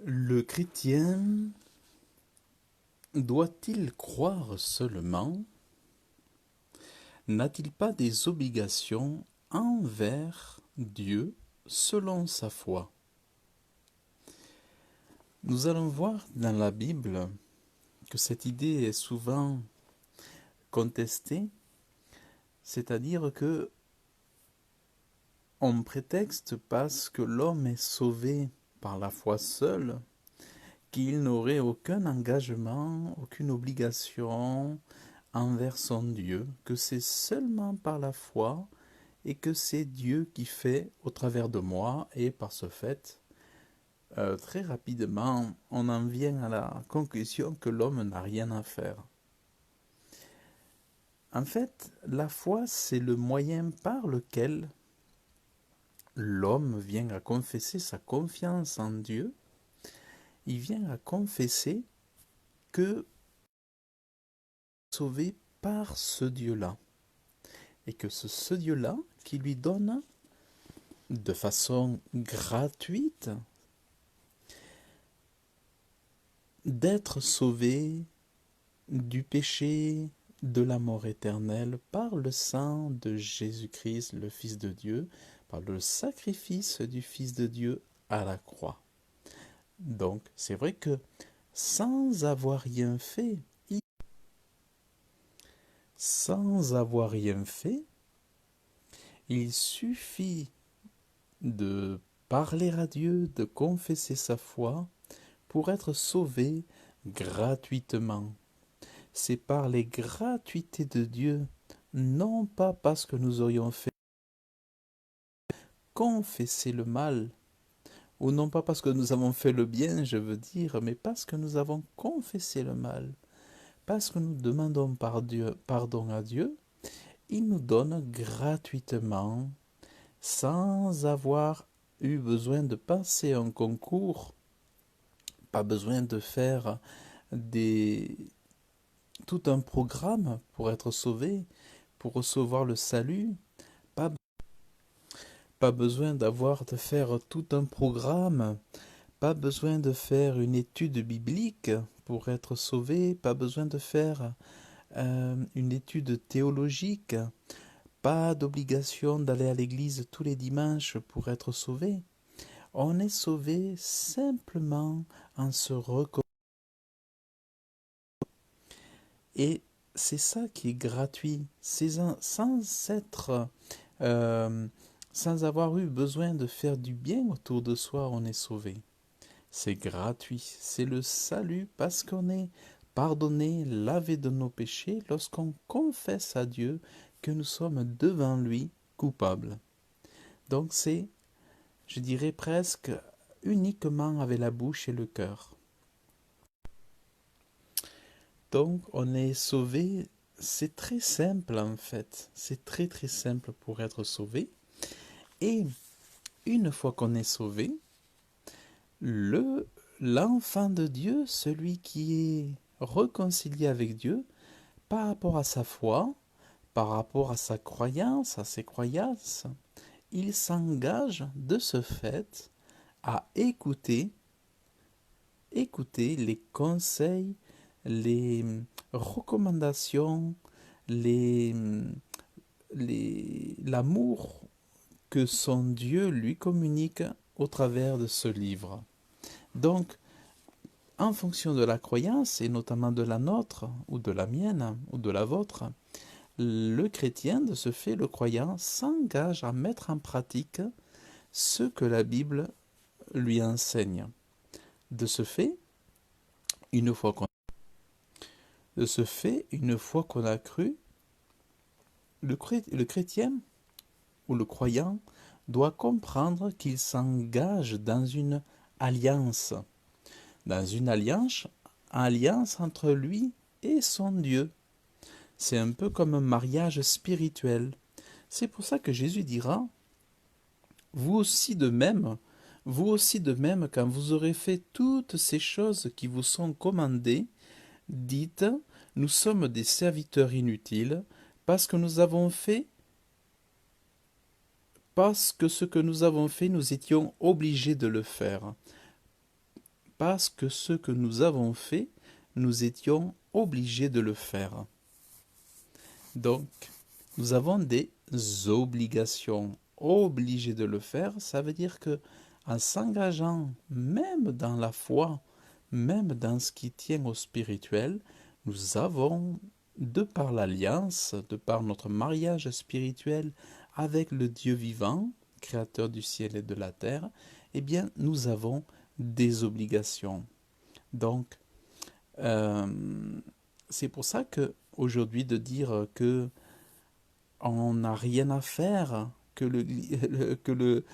Le chrétien doit-il croire seulement? N'a-t-il pas des obligations envers Dieu selon sa foi? Nous allons voir dans la Bible que cette idée est souvent contestée, c'est-à-dire que on prétexte parce que l'homme est sauvé par la foi seule, qu'il n'aurait aucun engagement, aucune obligation envers son Dieu, que c'est seulement par la foi et que c'est Dieu qui fait au travers de moi, et par ce fait, très rapidement, on en vient à la conclusion que l'homme n'a rien à faire. En fait, la foi, c'est le moyen par lequel l'homme vient à confesser sa confiance en Dieu. Il vient à confesser que sauvé par ce Dieu-là. Et que c'est ce Dieu-là qui lui donne de façon gratuite d'être sauvé du péché, de la mort éternelle par le sang de Jésus-Christ, le Fils de Dieu, par le sacrifice du Fils de Dieu à la croix. Donc, c'est vrai que sans avoir rien fait, il suffit de parler à Dieu, de confesser sa foi pour être sauvé gratuitement. C'est par les gratuités de Dieu, non pas parce que nous aurions fait confesser le mal, ou non pas parce que nous avons fait le bien, je veux dire, mais parce que nous avons confessé le mal, parce que nous demandons pardon à Dieu, il nous donne gratuitement, sans avoir eu besoin de passer un concours, pas besoin de faire des... tout un programme pour être sauvé, pour recevoir le salut, pas, pas besoin de faire tout un programme, pas besoin de faire une étude biblique pour être sauvé, pas besoin de faire une étude théologique, pas d'obligation d'aller à l'église tous les dimanches pour être sauvé. On est sauvé simplement en se reconnaissant. Et c'est ça qui est gratuit. Sans être, euh, sans avoir eu besoin de faire du bien autour de soi, on est sauvé. C'est gratuit. C'est le salut parce qu'on est pardonné, lavé de nos péchés lorsqu'on confesse à Dieu que nous sommes devant lui coupables. Donc c'est, je dirais presque uniquement avec la bouche et le cœur. Donc on est sauvé, c'est très simple en fait, c'est très très simple pour être sauvé. Et une fois qu'on est sauvé, l'enfant de Dieu, celui qui est réconcilié avec Dieu, par rapport à sa foi, par rapport à sa croyance, à ses croyances, il s'engage de ce fait à écouter les conseils, les recommandations, les, l'amour que son Dieu lui communique au travers de ce livre. Donc, en fonction de la croyance, et notamment de la nôtre, ou de la mienne, ou de la vôtre, le chrétien, de ce fait, le croyant, s'engage à mettre en pratique ce que la Bible lui enseigne. De ce fait, une fois qu'on a cru, le chrétien ou le croyant doit comprendre qu'il s'engage dans une alliance entre lui et son Dieu. C'est un peu comme un mariage spirituel. C'est pour ça que Jésus dira, vous aussi de même, quand vous aurez fait toutes ces choses qui vous sont commandées, dites, nous sommes des serviteurs inutiles, parce que parce que ce que nous avons fait, nous étions obligés de le faire. parce que ce que nous avons fait, nous étions obligés de le faire. Donc, nous avons des obligations. Obligés de le faire, ça veut dire que en s'engageant même dans la foi, même dans ce qui tient au spirituel, nous avons, de par l'alliance, de par notre mariage spirituel avec le Dieu vivant, créateur du ciel et de la terre, eh bien, nous avons des obligations. Donc, euh, c'est pour ça que aujourd'hui de dire que on n'a rien à faire, que